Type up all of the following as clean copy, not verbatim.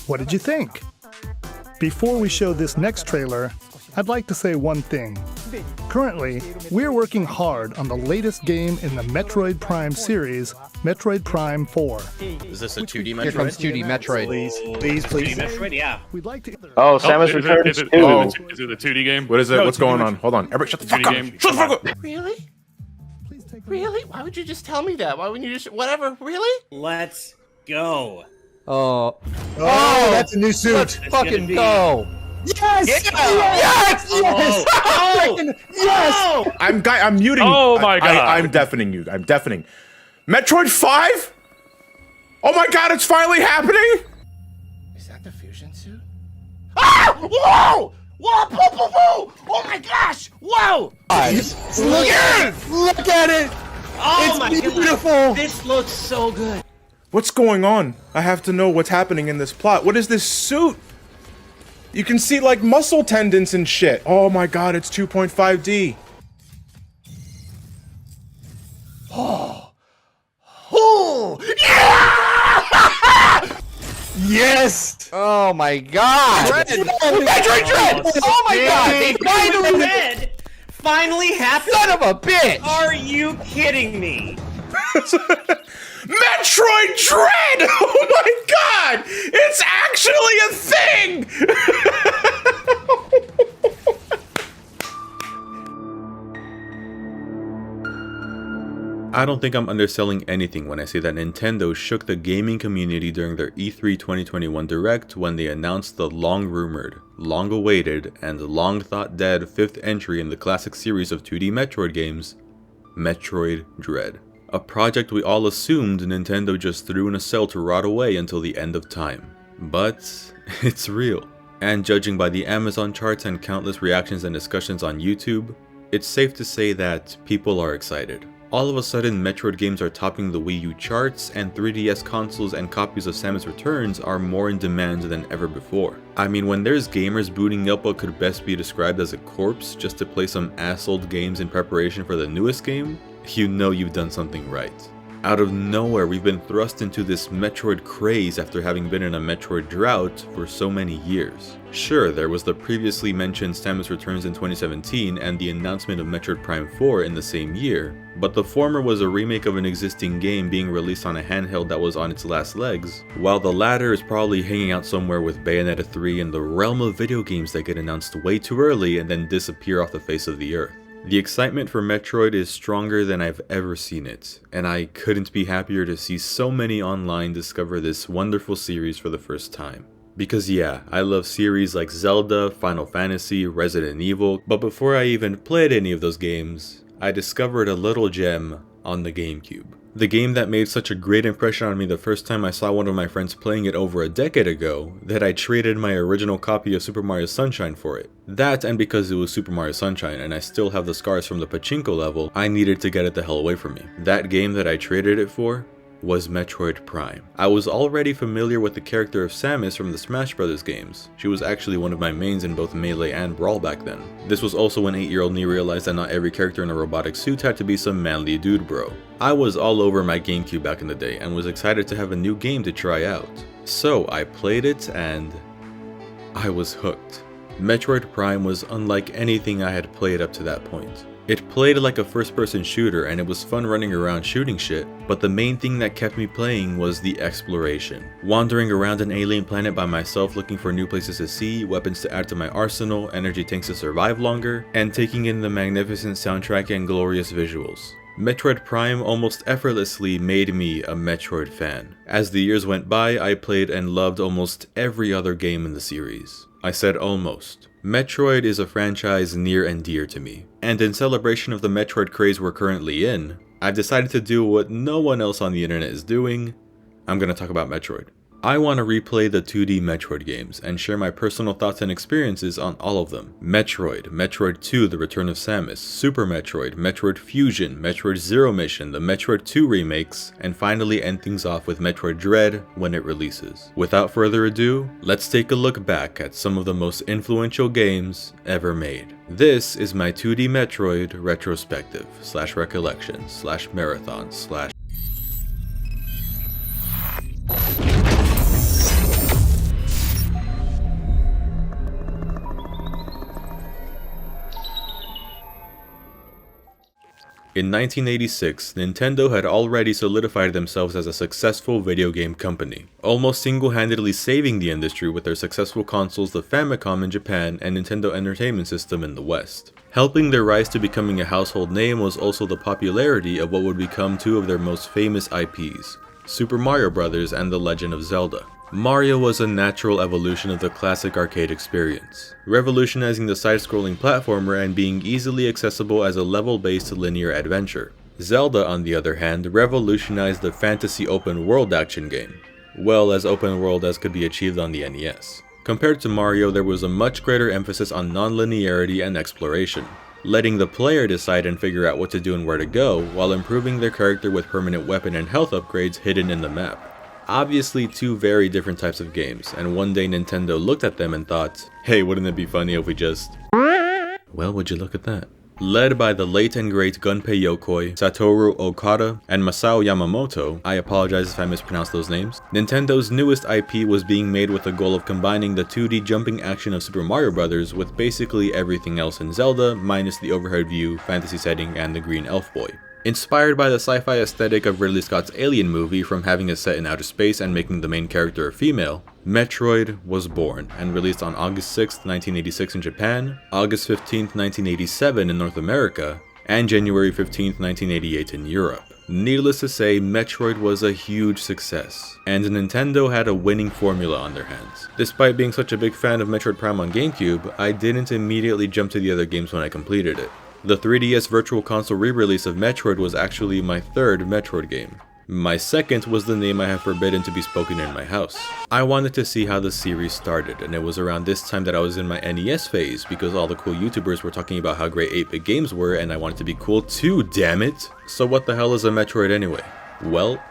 What did you think? Before we show this next trailer, I'd like to say one thing. Currently, we're working hard on the latest game in the Metroid Prime series, Metroid Prime 4. Is this a 2D Metroid? Here comes 2D Metroid. Please. 2D Metroid, yeah. We'd like to... Oh, Samus Returns Is 2. it the 2D game? What is it? No, What's 2D going Metroid. on? Hold on. Everybody shut the fuck 2D up. game. Shut the fuck up. Really? Please take a Really? Why would you just tell me that? Why wouldn't you just... Whatever. Really? Let's go. Oh, that's a new suit. Let's It's fucking gonna be- go. Yes! Yeah! Yes! Yes! Oh! Yes! I'm muting. Oh my God. I'm deafening you. I'm deafening. Metroid 5? Oh my God! It's finally happening. Is that the fusion suit? Ah! Whoa! Whoa! Poo, poo, poo! Oh my gosh! Whoa! Look at it! Oh It's my beautiful! God. This looks so good. What's going on? I have to know what's happening in this plot. What is this suit? You can see like muscle tendons and shit. Oh my God! It's 2.5D. Oh! Yeah! Yes! Oh my god! Metroid Dread! Oh my god! They finally Red finally happened. Son of a bitch! Are you kidding me? Metroid Dread! Oh my God! It's actually a thing! I don't think I'm underselling anything when I say that Nintendo shook the gaming community during their E3 2021 Direct when they announced the long-rumored, long-awaited, and long-thought-dead 5th entry in the classic series of 2D Metroid games, Metroid Dread. A project we all assumed Nintendo just threw in a cell to rot away until the end of time. But it's real. And judging by the Amazon charts and countless reactions and discussions on YouTube, it's safe to say that people are excited. All of a sudden, Metroid games are topping the Wii U charts, and 3DS consoles and copies of Samus Returns are more in demand than ever before. I mean, when there's gamers booting up what could best be described as a corpse just to play some ass-old games in preparation for the newest game, you know you've done something right. Out of nowhere, we've been thrust into this Metroid craze after having been in a Metroid drought for so many years. Sure, there was the previously mentioned Samus Returns in 2017 and the announcement of Metroid Prime 4 in the same year, but the former was a remake of an existing game being released on a handheld that was on its last legs, while the latter is probably hanging out somewhere with Bayonetta 3 in the realm of video games that get announced way too early and then disappear off the face of the earth. The excitement for Metroid is stronger than I've ever seen it, and I couldn't be happier to see so many online discover this wonderful series for the first time. Because yeah, I love series like Zelda, Final Fantasy, Resident Evil, but before I even played any of those games, I discovered a little gem on the GameCube. The game that made such a great impression on me the first time I saw one of my friends playing it over a decade ago, that I traded my original copy of Super Mario Sunshine for it. That, and because it was Super Mario Sunshine and I still have the scars from the pachinko level, I needed to get it the hell away from me. That game that I traded it for was Metroid Prime. I was already familiar with the character of Samus from the Smash Bros. Games. She was actually one of my mains in both Melee and Brawl back then. This was also when 8-year-old me realized that not every character in a robotic suit had to be some manly dude bro. I was all over my GameCube back in the day and was excited to have a new game to try out. So I played it and I was hooked. Metroid Prime was unlike anything I had played up to that point. It played like a first-person shooter and it was fun running around shooting shit, but the main thing that kept me playing was the exploration. Wandering around an alien planet by myself looking for new places to see, weapons to add to my arsenal, energy tanks to survive longer, and taking in the magnificent soundtrack and glorious visuals. Metroid Prime almost effortlessly made me a Metroid fan. As the years went by, I played and loved almost every other game in the series. I said almost. Metroid is a franchise near and dear to me, and in celebration of the Metroid craze we're currently in, I've decided to do what no one else on the internet is doing. I'm gonna talk about Metroid. I want to replay the 2D Metroid games and share my personal thoughts and experiences on all of them. Metroid, Metroid 2 The Return of Samus, Super Metroid, Metroid Fusion, Metroid Zero Mission, the Metroid 2 remakes, and finally end things off with Metroid Dread when it releases. Without further ado, let's take a look back at some of the most influential games ever made. This is my 2D Metroid retrospective / recollection / marathon / In 1986, Nintendo had already solidified themselves as a successful video game company, almost single-handedly saving the industry with their successful consoles the Famicom in Japan and Nintendo Entertainment System in the West. Helping their rise to becoming a household name was also the popularity of what would become two of their most famous IPs, Super Mario Bros. And The Legend of Zelda. Mario was a natural evolution of the classic arcade experience, revolutionizing the side-scrolling platformer and being easily accessible as a level-based linear adventure. Zelda, on the other hand, revolutionized the fantasy open-world action game, well, as open-world as could be achieved on the NES. Compared to Mario, there was a much greater emphasis on non-linearity and exploration, letting the player decide and figure out what to do and where to go, while improving their character with permanent weapon and health upgrades hidden in the map. Obviously two very different types of games, and one day Nintendo looked at them and thought, hey, wouldn't it be funny if we just... Well, would you look at that? Led by the late and great Gunpei Yokoi, Satoru Okada, and Masao Yamamoto, I apologize if I mispronounced those names, Nintendo's newest IP was being made with the goal of combining the 2D jumping action of Super Mario Bros. With basically everything else in Zelda, minus the overhead view, fantasy setting, and the green elf boy. Inspired by the sci-fi aesthetic of Ridley Scott's Alien movie from having it set in outer space and making the main character a female, Metroid was born and released on August 6, 1986 in Japan, August 15, 1987 in North America, and January 15, 1988 in Europe. Needless to say, Metroid was a huge success, and Nintendo had a winning formula on their hands. Despite being such a big fan of Metroid Prime on GameCube, I didn't immediately jump to the other games when I completed it. The 3DS Virtual Console re-release of Metroid was actually my third Metroid game. My second was the name I have forbidden to be spoken in my house. I wanted to see how the series started, and it was around this time that I was in my NES phase because all the cool YouTubers were talking about how great 8-bit games were and I wanted to be cool too, damn it! So what the hell is a Metroid anyway? Well,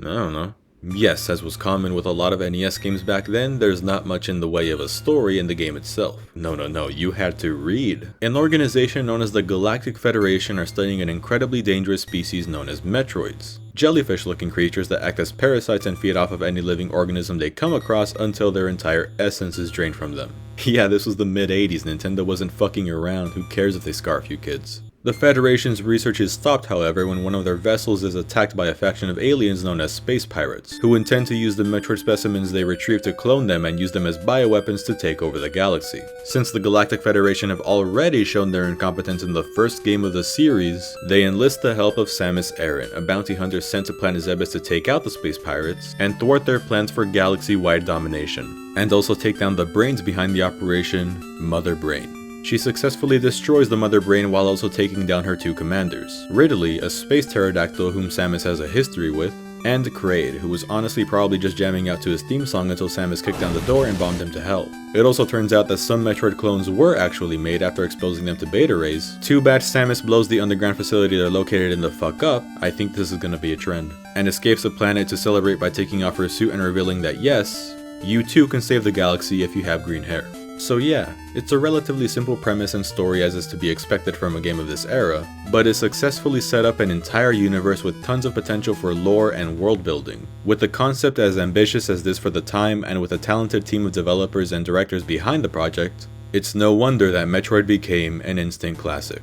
I don't know. Yes, as was common with a lot of NES games back then, there's not much in the way of a story in the game itself. No, you had to read. An organization known as the Galactic Federation are studying an incredibly dangerous species known as Metroids. Jellyfish-looking creatures that act as parasites and feed off of any living organism they come across until their entire essence is drained from them. Yeah, this was the mid-80s, Nintendo wasn't fucking around, who cares if they scar a few kids. The Federation's research is stopped, however, when one of their vessels is attacked by a faction of aliens known as space pirates, who intend to use the Metroid specimens they retrieve to clone them and use them as bioweapons to take over the galaxy. Since the Galactic Federation have already shown their incompetence in the first game of the series, they enlist the help of Samus Aran, a bounty hunter sent to planet Zebes to take out the space pirates and thwart their plans for galaxy-wide domination, and also take down the brains behind the operation, Mother Brain. She successfully destroys the Mother Brain while also taking down her two commanders, Ridley, a space pterodactyl whom Samus has a history with, and Kraid, who was honestly probably just jamming out to his theme song until Samus kicked down the door and bombed him to hell. It also turns out that some Metroid clones were actually made after exposing them to beta rays. Too bad Samus blows the underground facility they're located in the fuck up, I think this is gonna be a trend, and escapes the planet to celebrate by taking off her suit and revealing that yes, you too can save the galaxy if you have green hair. So yeah, it's a relatively simple premise and story as is to be expected from a game of this era, but it successfully set up an entire universe with tons of potential for lore and world building. With the concept as ambitious as this for the time and with a talented team of developers and directors behind the project, it's no wonder that Metroid became an instant classic.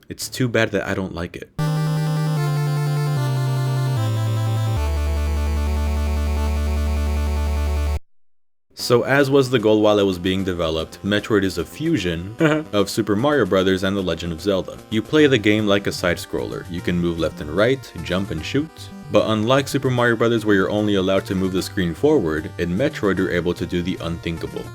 It's too bad that I don't like it. So as was the goal while it was being developed, Metroid is a fusion of Super Mario Bros. And The Legend of Zelda. You play the game like a side-scroller. You can move left and right, jump and shoot. But unlike Super Mario Bros. Where you're only allowed to move the screen forward, in Metroid you're able to do the unthinkable.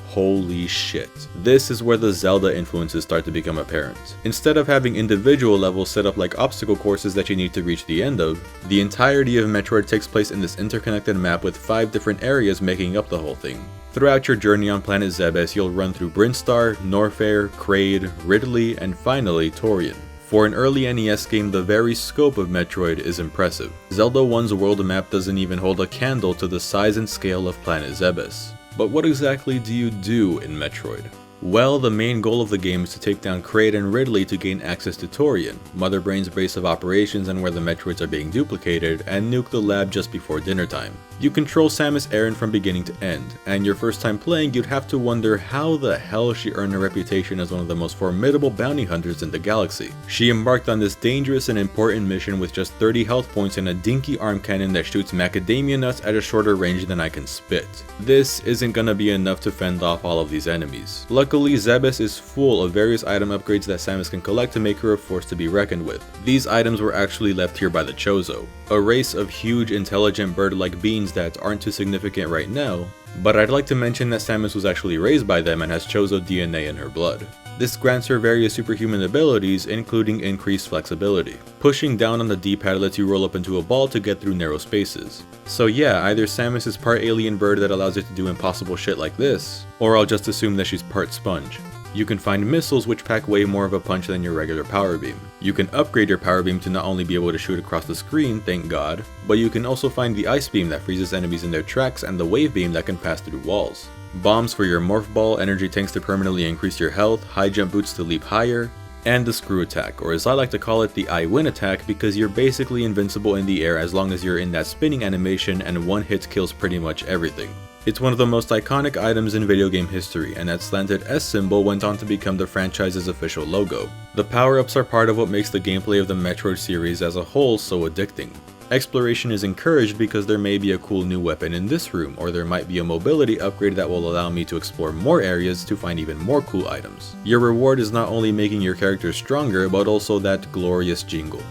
Holy shit. This is where the Zelda influences start to become apparent. Instead of having individual levels set up like obstacle courses that you need to reach the end of, the entirety of Metroid takes place in this interconnected map with 5 different areas making up the whole thing. Throughout your journey on planet Zebes, you'll run through Brinstar, Norfair, Kraid, Ridley, and finally Torian. For an early NES game, the very scope of Metroid is impressive. Zelda 1's world map doesn't even hold a candle to the size and scale of planet Zebes. But what exactly do you do in Metroid? Well, the main goal of the game is to take down Kraid and Ridley to gain access to Torian, Mother Brain's base of operations and where the Metroids are being duplicated, and nuke the lab just before dinner time. You control Samus Aran from beginning to end, and your first time playing you'd have to wonder how the hell she earned a reputation as one of the most formidable bounty hunters in the galaxy. She embarked on this dangerous and important mission with just 30 health points and a dinky arm cannon that shoots macadamia nuts at a shorter range than I can spit. This isn't gonna be enough to fend off all of these enemies. Luckily, Zebes is full of various item upgrades that Samus can collect to make her a force to be reckoned with. These items were actually left here by the Chozo, a race of huge intelligent bird-like beings that aren't too significant right now, but I'd like to mention that Samus was actually raised by them and has Chozo DNA in her blood. This grants her various superhuman abilities, including increased flexibility. Pushing down on the D-pad lets you roll up into a ball to get through narrow spaces. So yeah, either Samus is part alien bird that allows her to do impossible shit like this, or I'll just assume that she's part sponge. You can find missiles which pack way more of a punch than your regular power beam. You can upgrade your power beam to not only be able to shoot across the screen, thank god, but you can also find the ice beam that freezes enemies in their tracks and the wave beam that can pass through walls. Bombs for your morph ball, energy tanks to permanently increase your health, high jump boots to leap higher, and the screw attack, or as I like to call it, the I win attack, because you're basically invincible in the air as long as you're in that spinning animation and one hit kills pretty much everything. It's one of the most iconic items in video game history, and that slanted S symbol went on to become the franchise's official logo. The power-ups are part of what makes the gameplay of the Metroid series as a whole so addicting. Exploration is encouraged because there may be a cool new weapon in this room, or there might be a mobility upgrade that will allow me to explore more areas to find even more cool items. Your reward is not only making your character stronger, but also that glorious jingle.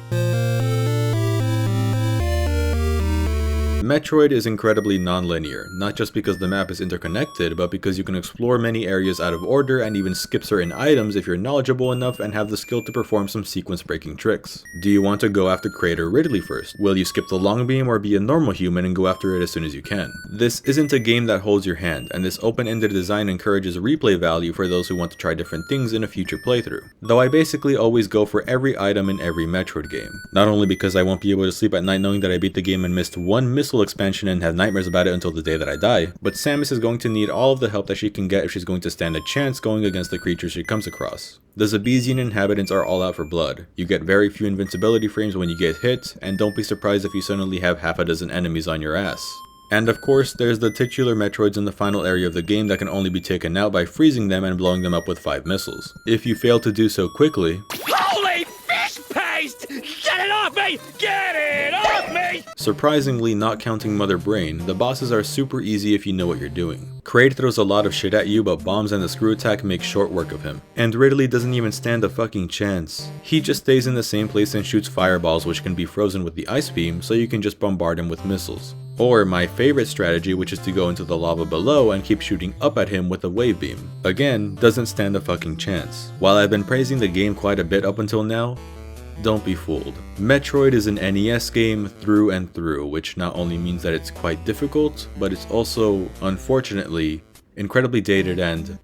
Metroid is incredibly non-linear, not just because the map is interconnected, but because you can explore many areas out of order and even skip certain items if you're knowledgeable enough and have the skill to perform some sequence-breaking tricks. Do you want to go after Kraid or Ridley first? Will you skip the long beam or be a normal human and go after it as soon as you can? This isn't a game that holds your hand, and this open-ended design encourages replay value for those who want to try different things in a future playthrough. Though I basically always go for every item in every Metroid game. Not only because I won't be able to sleep at night knowing that I beat the game and missed one missile expansion and have nightmares about it until the day that I die, but Samus is going to need all of the help that she can get if she's going to stand a chance going against the creatures she comes across. The Zebesian inhabitants are all out for blood. You get very few invincibility frames when you get hit, and don't be surprised if you suddenly have half a dozen enemies on your ass. And of course, there's the titular Metroids in the final area of the game that can only be taken out by freezing them and blowing them up with 5 missiles. If you fail to do so quickly, Holy fish paste! Get it off me! Get it off me! surprisingly not counting Mother Brain, the bosses are super easy if you know what you're doing. Kraid throws a lot of shit at you, but bombs and the screw attack make short work of him. And Ridley doesn't even stand a fucking chance. He just stays in the same place and shoots fireballs which can be frozen with the ice beam, so you can just bombard him with missiles. Or my favorite strategy, which is to go into the lava below and keep shooting up at him with a wave beam. Again, doesn't stand a fucking chance. While I've been praising the game quite a bit up until now, don't be fooled. Metroid is an NES game through and through, which not only means that it's quite difficult, but it's also, unfortunately, incredibly dated and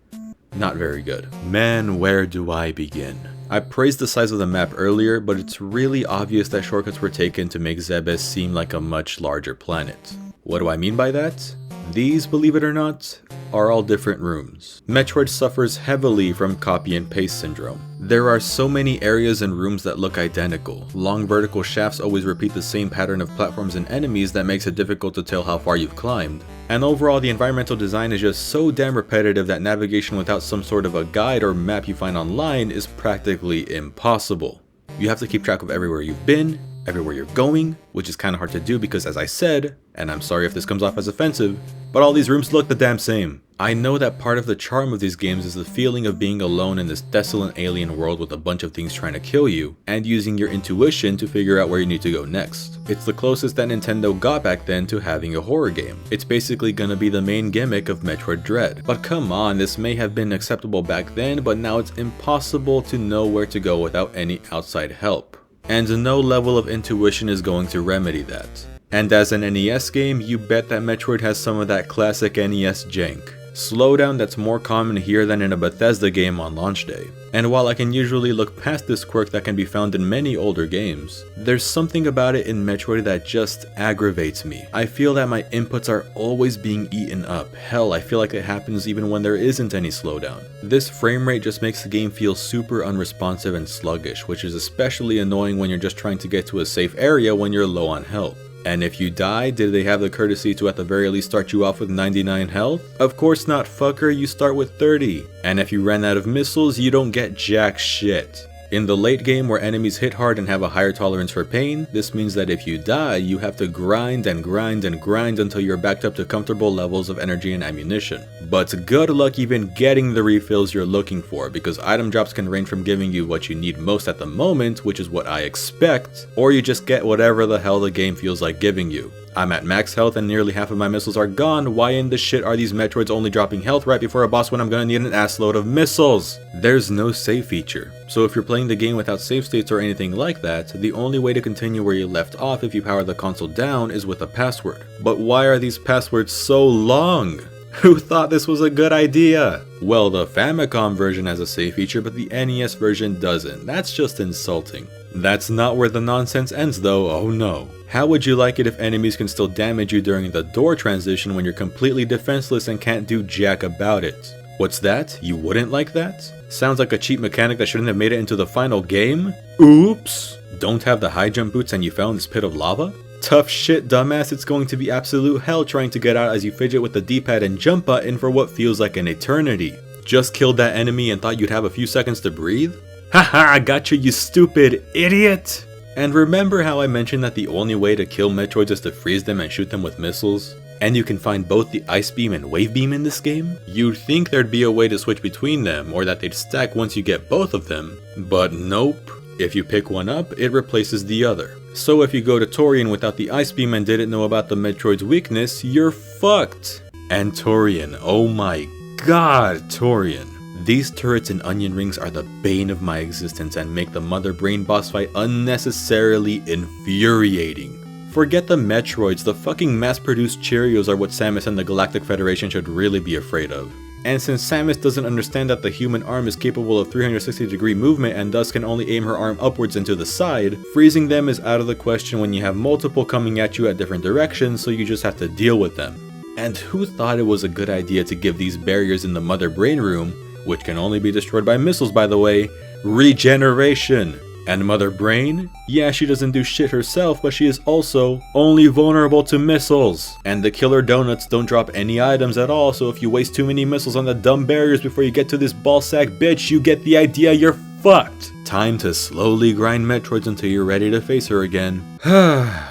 not very good. Man, where do I begin? I praised the size of the map earlier, but it's really obvious that shortcuts were taken to make Zebes seem like a much larger planet. What do I mean by that? These, believe it or not, are all different rooms. Metroid suffers heavily from copy and paste syndrome. There are so many areas and rooms that look identical. Long vertical shafts always repeat the same pattern of platforms and enemies that makes it difficult to tell how far you've climbed. And overall, the environmental design is just so damn repetitive that navigation without some sort of a guide or map you find online is practically impossible. You have to keep track of everywhere you've been, everywhere you're going, which is kinda hard to do because, as I said, and I'm sorry if this comes off as offensive, but all these rooms look the damn same. I know that part of the charm of these games is the feeling of being alone in this desolate alien world with a bunch of things trying to kill you, and using your intuition to figure out where you need to go next. It's the closest that Nintendo got back then to having a horror game. It's basically gonna be the main gimmick of Metroid Dread. But come on, this may have been acceptable back then, but now it's impossible to know where to go without any outside help. And no level of intuition is going to remedy that. And as an NES game, you bet that Metroid has some of that classic NES jank. slowdown that's more common here than in a Bethesda game on launch day. And while I can usually look past this quirk that can be found in many older games, there's something about it in Metroid that just aggravates me. I feel that my inputs are always being eaten up. Hell, I feel like it happens even when there isn't any slowdown. This frame rate just makes the game feel super unresponsive and sluggish, which is especially annoying when you're just trying to get to a safe area when you're low on health. And if you die, did they have the courtesy to at the very least start you off with 99 health? Of course not, fucker, you start with 30. And if you ran out of missiles, you don't get jack shit. In the late game where enemies hit hard and have a higher tolerance for pain, this means that if you die, you have to grind and grind and grind until you're backed up to comfortable levels of energy and ammunition. But good luck even getting the refills you're looking for, because item drops can range from giving you what you need most at the moment, which is what I expect, or you just get whatever the hell the game feels like giving you. I'm at max health and nearly half of my missiles are gone. Why in the shit are these Metroids only dropping health right before a boss when I'm gonna need an assload of missiles? There's no save feature, so if you're playing the game without save states or anything like that, the only way to continue where you left off if you power the console down is with a password. But why are these passwords so long? Who thought this was a good idea? Well, the Famicom version has a save feature, but the NES version doesn't. That's just insulting. That's not where the nonsense ends though, oh no. How would you like it if enemies can still damage you during the door transition when you're completely defenseless and can't do jack about it? What's that? You wouldn't like that? Sounds like a cheap mechanic that shouldn't have made it into the final game? Oops! Don't have the high jump boots and you fell in this pit of lava? Tough shit, dumbass, it's going to be absolute hell trying to get out as you fidget with the D-pad and jump button for what feels like an eternity. Just killed that enemy and thought you'd have a few seconds to breathe? Haha, I gotcha, you stupid idiot! And remember how I mentioned that the only way to kill Metroids is to freeze them and shoot them with missiles? And you can find both the Ice Beam and Wave Beam in this game? You'd think there'd be a way to switch between them, or that they'd stack once you get both of them, but nope. If you pick one up, it replaces the other. So if you go to Torian without the Ice Beam and didn't know about the Metroid's weakness, you're fucked! And Torian, oh my god, Torian. These turrets and onion rings are the bane of my existence and make the Mother Brain boss fight unnecessarily infuriating. Forget the Metroids, the fucking mass-produced Cheerios are what Samus and the Galactic Federation should really be afraid of. And since Samus doesn't understand that the human arm is capable of 360-degree movement and thus can only aim her arm upwards and to the side, freezing them is out of the question when you have multiple coming at you at different directions, so you just have to deal with them. And who thought it was a good idea to give these barriers in the Mother Brain room, which can only be destroyed by missiles by the way, regeneration? And Mother Brain? Yeah, she doesn't do shit herself, but she is also only vulnerable to missiles. And the killer donuts don't drop any items at all, so if you waste too many missiles on the dumb barriers before you get to this ballsack bitch, you get the idea, you're fucked. Time to slowly grind Metroids until you're ready to face her again.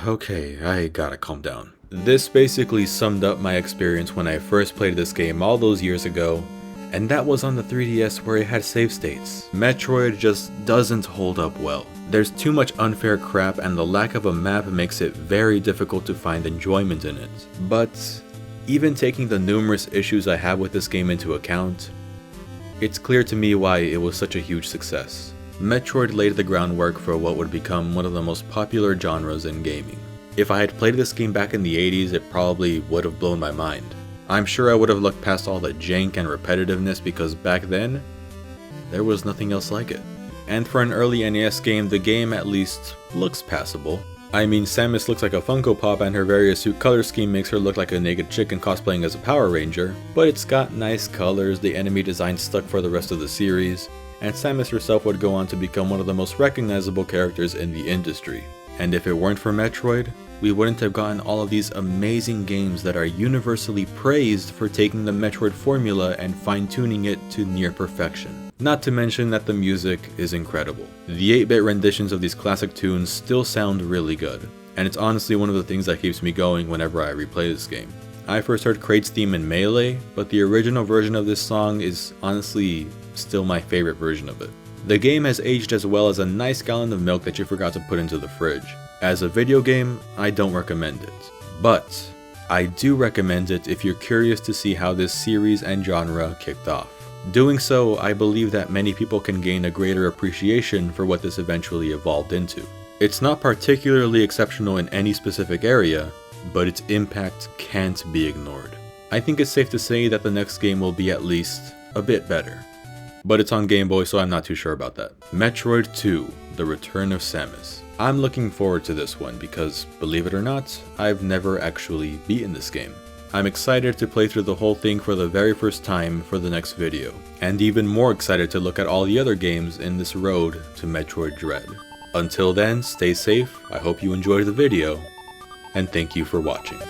Okay, I gotta calm down. This basically summed up my experience when I first played this game all those years ago. And that was on the 3DS where it had save states. Metroid just doesn't hold up well. There's too much unfair crap and the lack of a map makes it very difficult to find enjoyment in it. But even taking the numerous issues I have with this game into account, it's clear to me why it was such a huge success. Metroid laid the groundwork for what would become one of the most popular genres in gaming. If I had played this game back in the 80s, it probably would have blown my mind. I'm sure I would have looked past all the jank and repetitiveness because back then, there was nothing else like it. And for an early NES game, the game at least looks passable. I mean, Samus looks like a Funko Pop and her various suit color scheme makes her look like a naked chicken cosplaying as a Power Ranger, but it's got nice colors, the enemy design stuck for the rest of the series, and Samus herself would go on to become one of the most recognizable characters in the industry. And if it weren't for Metroid, we wouldn't have gotten all of these amazing games that are universally praised for taking the Metroid formula and fine-tuning it to near perfection. Not to mention that the music is incredible. The 8-bit renditions of these classic tunes still sound really good, and it's honestly one of the things that keeps me going whenever I replay this game. I first heard Kraid's theme in Melee, but the original version of this song is honestly still my favorite version of it. The game has aged as well as a nice gallon of milk that you forgot to put into the fridge. As a video game, I don't recommend it, but I do recommend it if you're curious to see how this series and genre kicked off. Doing so, I believe that many people can gain a greater appreciation for what this eventually evolved into. It's not particularly exceptional in any specific area, but its impact can't be ignored. I think it's safe to say that the next game will be at least a bit better. But it's on Game Boy, so I'm not too sure about that. Metroid 2, The Return of Samus. I'm looking forward to this one because, believe it or not, I've never actually beaten this game. I'm excited to play through the whole thing for the very first time for the next video, and even more excited to look at all the other games in this road to Metroid Dread. Until then, stay safe, I hope you enjoyed the video, and thank you for watching.